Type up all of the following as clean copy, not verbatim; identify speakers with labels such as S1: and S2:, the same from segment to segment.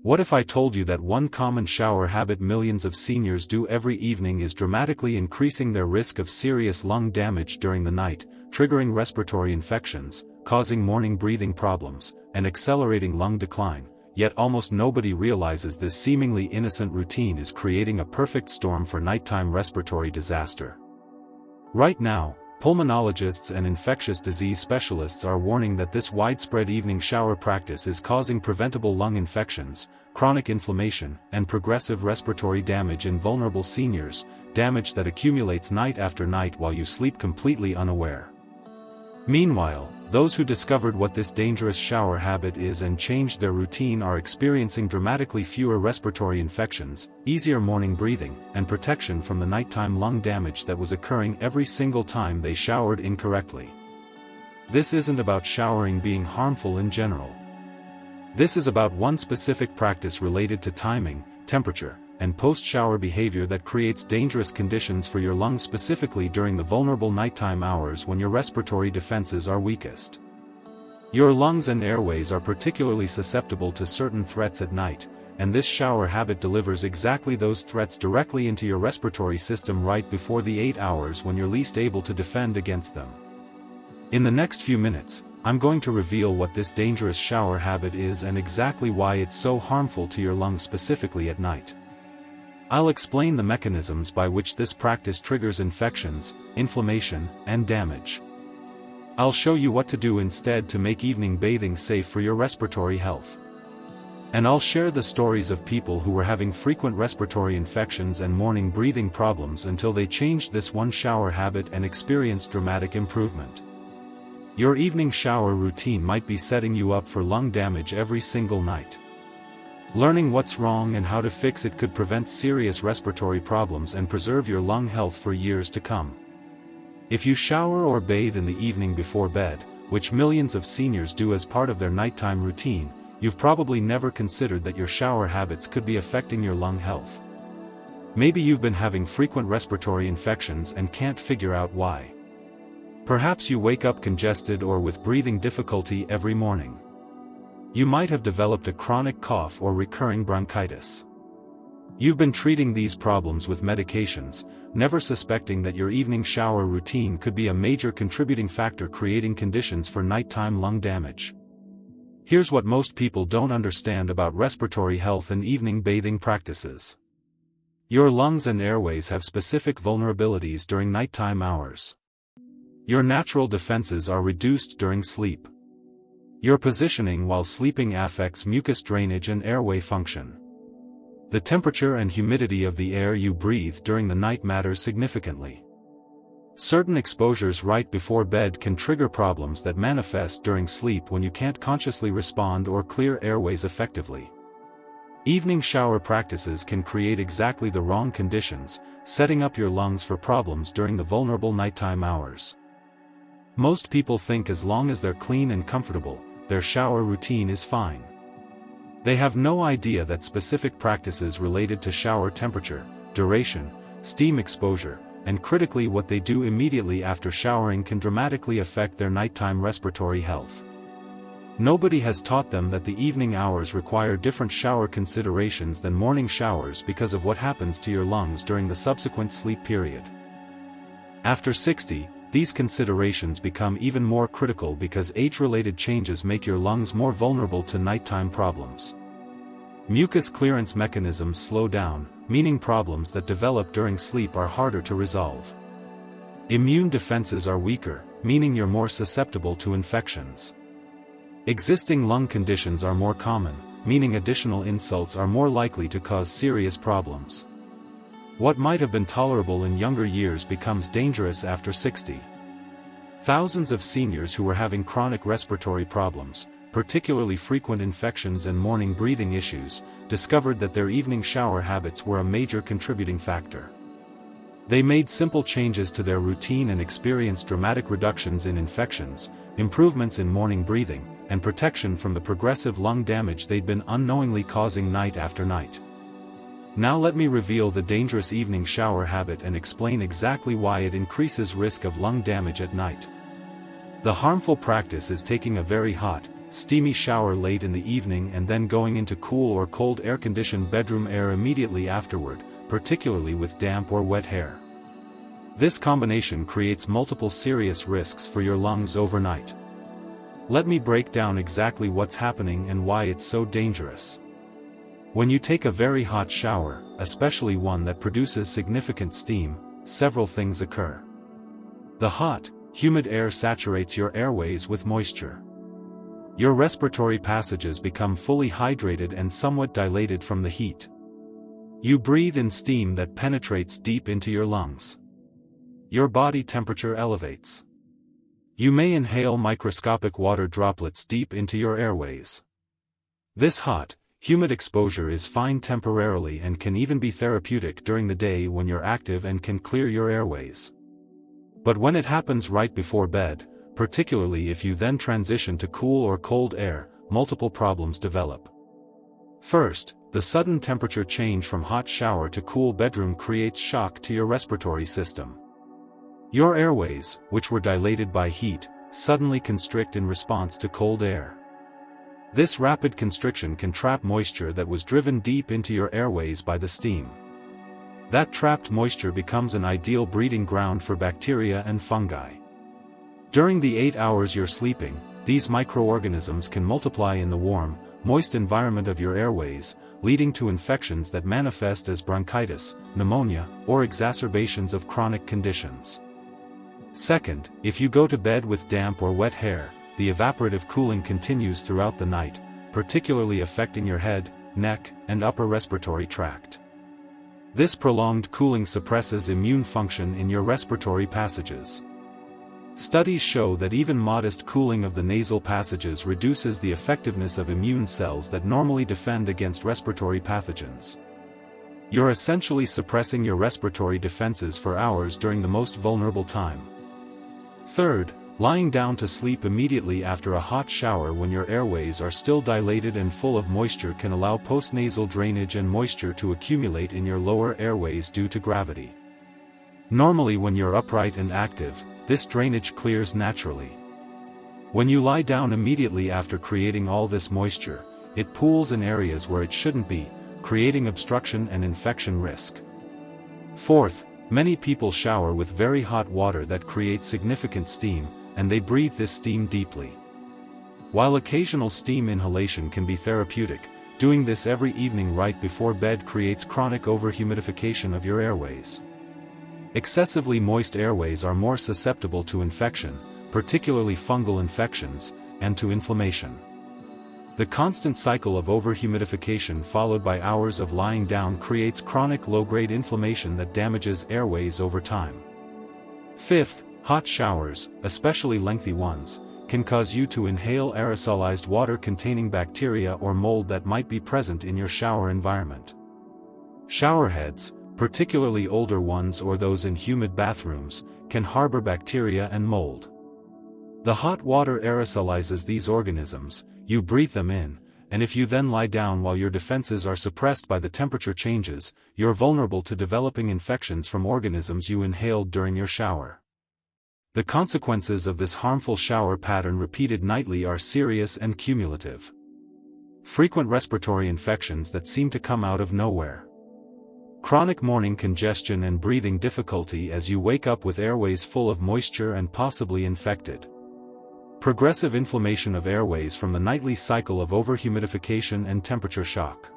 S1: What if I told you that one common shower habit millions of seniors do every evening is dramatically increasing their risk of serious lung damage during the night, triggering respiratory infections, causing morning breathing problems, and accelerating lung decline, yet almost nobody realizes this seemingly innocent routine is creating a perfect storm for nighttime respiratory disaster. Right now, pulmonologists and infectious disease specialists are warning that this widespread evening shower practice is causing preventable lung infections, chronic inflammation, and progressive respiratory damage in vulnerable seniors, damage that accumulates night after night while you sleep completely unaware. Meanwhile, those who discovered what this dangerous shower habit is and changed their routine are experiencing dramatically fewer respiratory infections, easier morning breathing, and protection from the nighttime lung damage that was occurring every single time they showered incorrectly. This isn't about showering being harmful in general. This is about one specific practice related to timing, temperature, and post-shower behavior that creates dangerous conditions for your lungs, specifically during the vulnerable nighttime hours when your respiratory defenses are weakest. Your lungs and airways are particularly susceptible to certain threats at night, and this shower habit delivers exactly those threats directly into your respiratory system right before the 8 hours when you're least able to defend against them. In the next few minutes, I'm going to reveal what this dangerous shower habit is and exactly why it's so harmful to your lungs specifically at night. I'll explain the mechanisms by which this practice triggers infections, inflammation, and damage. I'll show you what to do instead to make evening bathing safe for your respiratory health. And I'll share the stories of people who were having frequent respiratory infections and morning breathing problems until they changed this one shower habit and experienced dramatic improvement. Your evening shower routine might be setting you up for lung damage every single night. Learning what's wrong and how to fix it could prevent serious respiratory problems and preserve your lung health for years to come. If you shower or bathe in the evening before bed, which millions of seniors do as part of their nighttime routine, you've probably never considered that your shower habits could be affecting your lung health. Maybe you've been having frequent respiratory infections and can't figure out why. Perhaps you wake up congested or with breathing difficulty every morning. You might have developed a chronic cough or recurring bronchitis. You've been treating these problems with medications, never suspecting that your evening shower routine could be a major contributing factor creating conditions for nighttime lung damage. Here's what most people don't understand about respiratory health and evening bathing practices. Your lungs and airways have specific vulnerabilities during nighttime hours. Your natural defenses are reduced during sleep. Your positioning while sleeping affects mucus drainage and airway function. The temperature and humidity of the air you breathe during the night matters significantly. Certain exposures right before bed can trigger problems that manifest during sleep when you can't consciously respond or clear airways effectively. Evening shower practices can create exactly the wrong conditions, setting up your lungs for problems during the vulnerable nighttime hours. Most people think as long as they're clean and comfortable, their shower routine is fine. They have no idea that specific practices related to shower temperature, duration, steam exposure, and critically what they do immediately after showering can dramatically affect their nighttime respiratory health. Nobody has taught them that the evening hours require different shower considerations than morning showers because of what happens to your lungs during the subsequent sleep period. After 60, these considerations become even more critical because age-related changes make your lungs more vulnerable to nighttime problems. Mucus clearance mechanisms slow down, meaning problems that develop during sleep are harder to resolve. Immune defenses are weaker, meaning you're more susceptible to infections. Existing lung conditions are more common, meaning additional insults are more likely to cause serious problems. What might have been tolerable in younger years becomes dangerous after 60. Thousands of seniors who were having chronic respiratory problems, particularly frequent infections and morning breathing issues, discovered that their evening shower habits were a major contributing factor. They made simple changes to their routine and experienced dramatic reductions in infections, improvements in morning breathing, and protection from the progressive lung damage they'd been unknowingly causing night after night. Now let me reveal the dangerous evening shower habit and explain exactly why it increases risk of lung damage at night. The harmful practice is taking a very hot, steamy shower late in the evening and then going into cool or cold air-conditioned bedroom air immediately afterward, particularly with damp or wet hair. This combination creates multiple serious risks for your lungs overnight. Let me break down exactly what's happening and why it's so dangerous. When you take a very hot shower, especially one that produces significant steam, several things occur. The hot, humid air saturates your airways with moisture. Your respiratory passages become fully hydrated and somewhat dilated from the heat. You breathe in steam that penetrates deep into your lungs. Your body temperature elevates. You may inhale microscopic water droplets deep into your airways. This hot, humid exposure is fine temporarily and can even be therapeutic during the day when you're active and can clear your airways. But when it happens right before bed, particularly if you then transition to cool or cold air, multiple problems develop. First, the sudden temperature change from hot shower to cool bedroom creates shock to your respiratory system. Your airways, which were dilated by heat, suddenly constrict in response to cold air. This rapid constriction can trap moisture that was driven deep into your airways by the steam. That trapped moisture becomes an ideal breeding ground for bacteria and fungi. During the 8 hours you're sleeping, these microorganisms can multiply in the warm, moist environment of your airways, leading to infections that manifest as bronchitis, pneumonia, or exacerbations of chronic conditions. Second, if you go to bed with damp or wet hair, the evaporative cooling continues throughout the night, particularly affecting your head, neck, and upper respiratory tract. This prolonged cooling suppresses immune function in your respiratory passages. Studies show that even modest cooling of the nasal passages reduces the effectiveness of immune cells that normally defend against respiratory pathogens. You're essentially suppressing your respiratory defenses for hours during the most vulnerable time. Third, lying down to sleep immediately after a hot shower when your airways are still dilated and full of moisture can allow postnasal drainage and moisture to accumulate in your lower airways due to gravity. Normally when you're upright and active, this drainage clears naturally. When you lie down immediately after creating all this moisture, it pools in areas where it shouldn't be, creating obstruction and infection risk. Fourth, many people shower with very hot water that creates significant steam, and they breathe this steam deeply. While occasional steam inhalation can be therapeutic, doing this every evening right before bed creates chronic overhumidification of your airways. Excessively moist airways are more susceptible to infection, particularly fungal infections, and to inflammation. The constant cycle of overhumidification followed by hours of lying down creates chronic low-grade inflammation that damages airways over time. Fifth, hot showers, especially lengthy ones, can cause you to inhale aerosolized water containing bacteria or mold that might be present in your shower environment. Showerheads, particularly older ones or those in humid bathrooms, can harbor bacteria and mold. The hot water aerosolizes these organisms, you breathe them in, and if you then lie down while your defenses are suppressed by the temperature changes, you're vulnerable to developing infections from organisms you inhaled during your shower. The consequences of this harmful shower pattern repeated nightly are serious and cumulative. Frequent respiratory infections that seem to come out of nowhere. Chronic morning congestion and breathing difficulty as you wake up with airways full of moisture and possibly infected. Progressive inflammation of airways from the nightly cycle of overhumidification and temperature shock.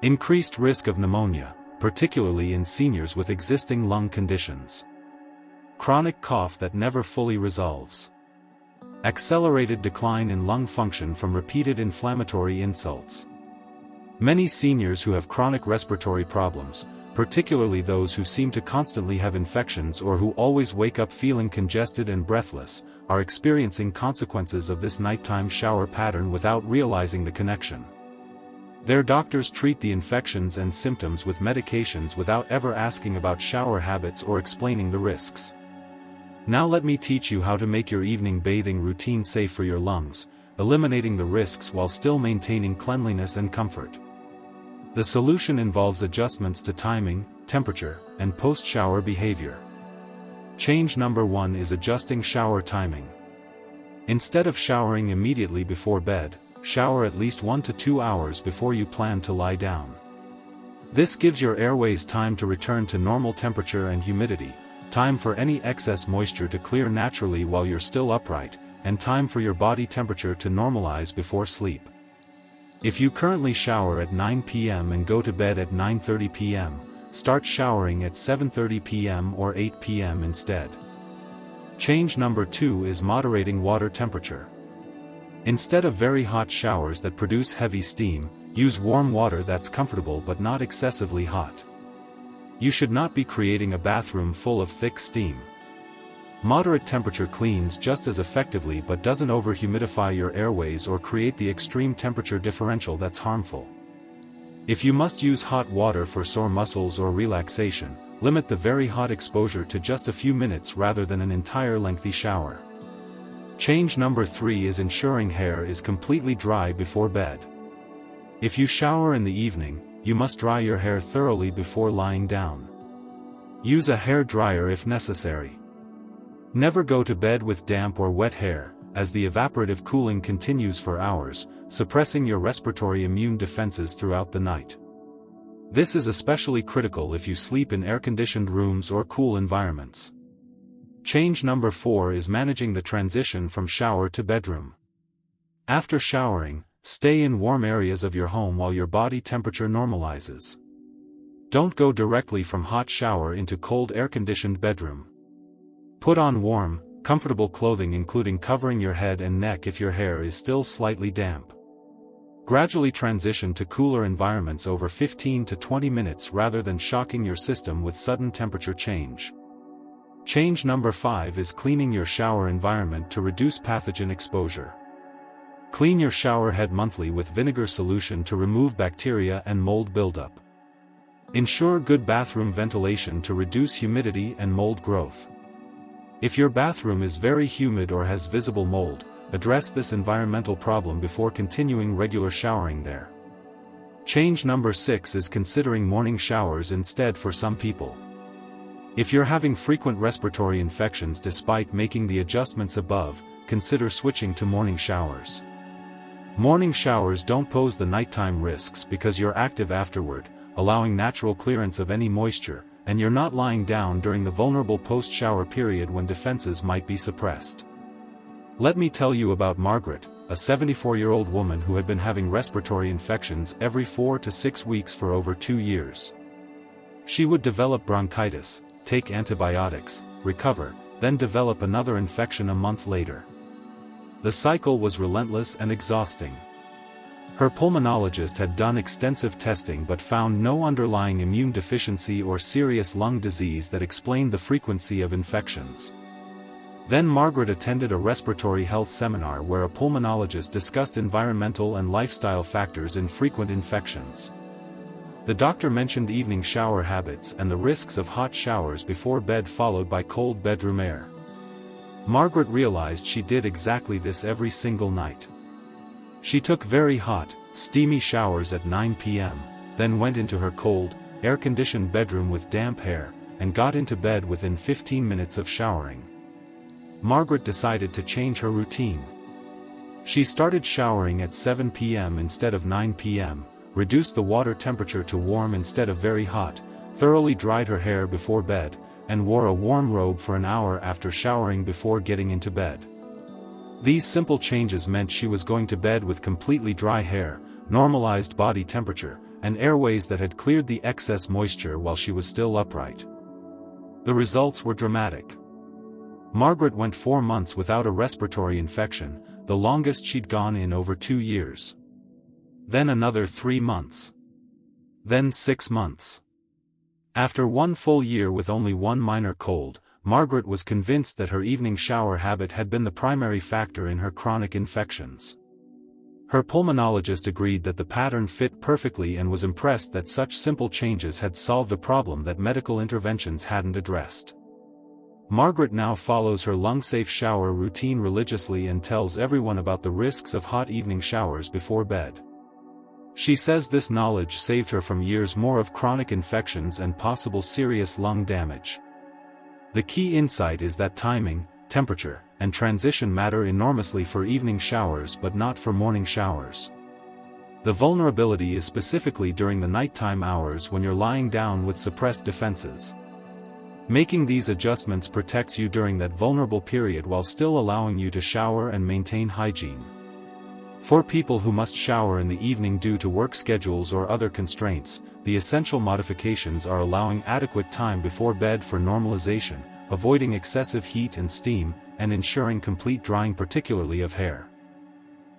S1: Increased risk of pneumonia, particularly in seniors with existing lung conditions. Chronic cough that never fully resolves. Accelerated decline in lung function from repeated inflammatory insults. Many seniors who have chronic respiratory problems, particularly those who seem to constantly have infections or who always wake up feeling congested and breathless, are experiencing consequences of this nighttime shower pattern without realizing the connection. Their doctors treat the infections and symptoms with medications without ever asking about shower habits or explaining the risks. Now let me teach you how to make your evening bathing routine safe for your lungs, eliminating the risks while still maintaining cleanliness and comfort. The solution involves adjustments to timing, temperature, and post-shower behavior. Change number 1 is adjusting shower timing. Instead of showering immediately before bed, shower at least 1 to 2 hours before you plan to lie down. This gives your airways time to return to normal temperature and humidity, time for any excess moisture to clear naturally while you're still upright, and time for your body temperature to normalize before sleep. If you currently shower at 9 p.m. and go to bed at 9:30 p.m., start showering at 7:30 p.m. or 8 p.m. instead. Change number 2 is moderating water temperature. Instead of very hot showers that produce heavy steam, use warm water that's comfortable but not excessively hot. You should not be creating a bathroom full of thick steam. Moderate temperature cleans just as effectively but doesn't over-humidify your airways or create the extreme temperature differential that's harmful. If you must use hot water for sore muscles or relaxation, limit the very hot exposure to just a few minutes rather than an entire lengthy shower. Change number 3 is ensuring hair is completely dry before bed. If you shower in the evening, you must dry your hair thoroughly before lying down. Use a hair dryer if necessary. Never go to bed with damp or wet hair, as the evaporative cooling continues for hours, suppressing your respiratory immune defenses throughout the night. This is especially critical if you sleep in air-conditioned rooms or cool environments. Change number 4 is managing the transition from shower to bedroom. After showering, stay in warm areas of your home while your body temperature normalizes. Don't go directly from hot shower into cold air-conditioned bedroom. Put on warm, comfortable clothing including covering your head and neck if your hair is still slightly damp. Gradually transition to cooler environments over 15 to 20 minutes rather than shocking your system with sudden temperature change. Change number 5 is cleaning your shower environment to reduce pathogen exposure. Clean your shower head monthly with vinegar solution to remove bacteria and mold buildup. Ensure good bathroom ventilation to reduce humidity and mold growth. If your bathroom is very humid or has visible mold, address this environmental problem before continuing regular showering there. Change number 6 is considering morning showers instead for some people. If you're having frequent respiratory infections despite making the adjustments above, consider switching to morning showers. Morning showers don't pose the nighttime risks because you're active afterward, allowing natural clearance of any moisture, and you're not lying down during the vulnerable post-shower period when defenses might be suppressed. Let me tell you about Margaret, a 74-year-old woman who had been having respiratory infections every 4 to 6 weeks for over 2 years. She would develop bronchitis, take antibiotics, recover, then develop another infection a month later. The cycle was relentless and exhausting. Her pulmonologist had done extensive testing but found no underlying immune deficiency or serious lung disease that explained the frequency of infections. Then Margaret attended a respiratory health seminar where a pulmonologist discussed environmental and lifestyle factors in frequent infections. The doctor mentioned evening shower habits and the risks of hot showers before bed followed by cold bedroom air. Margaret realized she did exactly this every single night. She took very hot, steamy showers at 9 p.m., then went into her cold, air-conditioned bedroom with damp hair, and got into bed within 15 minutes of showering. Margaret decided to change her routine. She started showering at 7 p.m. instead of 9 p.m., reduced the water temperature to warm instead of very hot, thoroughly dried her hair before bed, and wore a warm robe for an hour after showering before getting into bed. These simple changes meant she was going to bed with completely dry hair, normalized body temperature, and airways that had cleared the excess moisture while she was still upright. The results were dramatic. Margaret went 4 months without a respiratory infection, the longest she'd gone in over 2 years. Then another 3 months. Then 6 months. After 1 full year with only 1 minor cold, Margaret was convinced that her evening shower habit had been the primary factor in her chronic infections. Her pulmonologist agreed that the pattern fit perfectly and was impressed that such simple changes had solved a problem that medical interventions hadn't addressed. Margaret now follows her lung-safe shower routine religiously and tells everyone about the risks of hot evening showers before bed. She says this knowledge saved her from years more of chronic infections and possible serious lung damage. The key insight is that timing, temperature, and transition matter enormously for evening showers but not for morning showers. The vulnerability is specifically during the nighttime hours when you're lying down with suppressed defenses. Making these adjustments protects you during that vulnerable period while still allowing you to shower and maintain hygiene. For people who must shower in the evening due to work schedules or other constraints, the essential modifications are allowing adequate time before bed for normalization, avoiding excessive heat and steam, and ensuring complete drying, particularly of hair.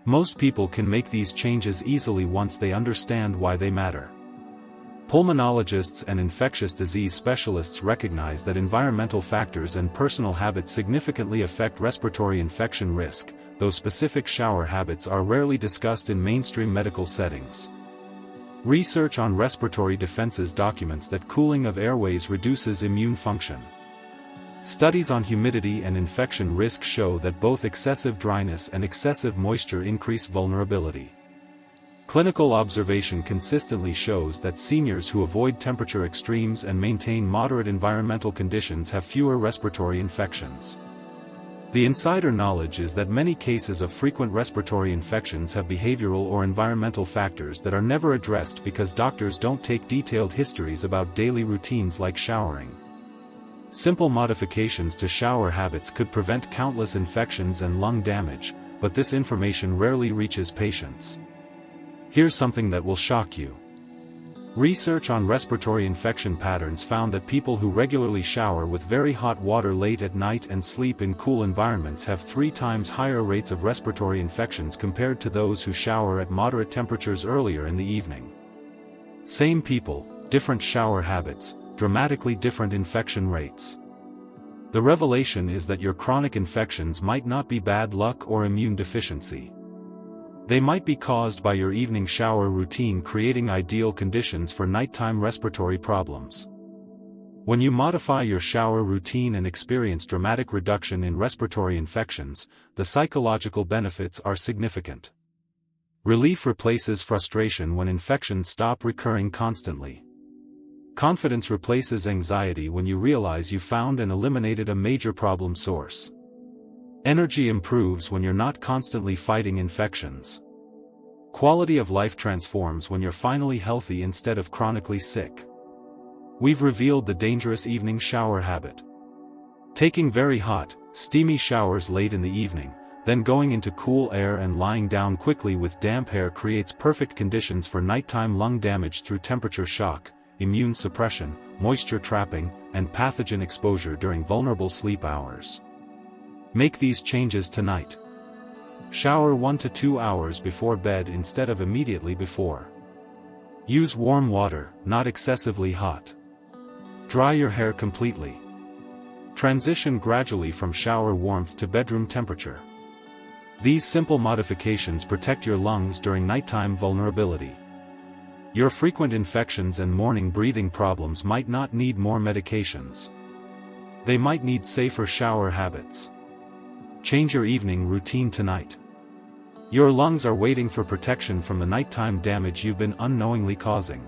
S1: Most people can make these changes easily once they understand why they matter. Pulmonologists and infectious disease specialists recognize that environmental factors and personal habits significantly affect respiratory infection risk, though specific shower habits are rarely discussed in mainstream medical settings. Research on respiratory defenses documents that cooling of airways reduces immune function. Studies on humidity and infection risk show that both excessive dryness and excessive moisture increase vulnerability. Clinical observation consistently shows that seniors who avoid temperature extremes and maintain moderate environmental conditions have fewer respiratory infections. The insider knowledge is that many cases of frequent respiratory infections have behavioral or environmental factors that are never addressed because doctors don't take detailed histories about daily routines like showering. Simple modifications to shower habits could prevent countless infections and lung damage, but this information rarely reaches patients. Here's something that will shock you. Research on respiratory infection patterns found that people who regularly shower with very hot water late at night and sleep in cool environments have 3 times higher rates of respiratory infections compared to those who shower at moderate temperatures earlier in the evening. Same people, different shower habits, dramatically different infection rates. The revelation is that your chronic infections might not be bad luck or immune deficiency. They might be caused by your evening shower routine creating ideal conditions for nighttime respiratory problems. When you modify your shower routine and experience dramatic reduction in respiratory infections, the psychological benefits are significant. Relief replaces frustration when infections stop recurring constantly. Confidence replaces anxiety when you realize you found and eliminated a major problem source. Energy improves when you're not constantly fighting infections. Quality of life transforms when you're finally healthy instead of chronically sick. We've revealed the dangerous evening shower habit. Taking very hot, steamy showers late in the evening, then going into cool air and lying down quickly with damp hair creates perfect conditions for nighttime lung damage through temperature shock, immune suppression, moisture trapping, and pathogen exposure during vulnerable sleep hours. Make these changes tonight. Shower 1 to 2 hours before bed instead of immediately before. Use warm water, not excessively hot. Dry your hair completely. Transition gradually from shower warmth to bedroom temperature. These simple modifications protect your lungs during nighttime vulnerability. Your frequent infections and morning breathing problems might not need more medications. They might need safer shower habits. Change your evening routine tonight. Your lungs are waiting for protection from the nighttime damage you've been unknowingly causing.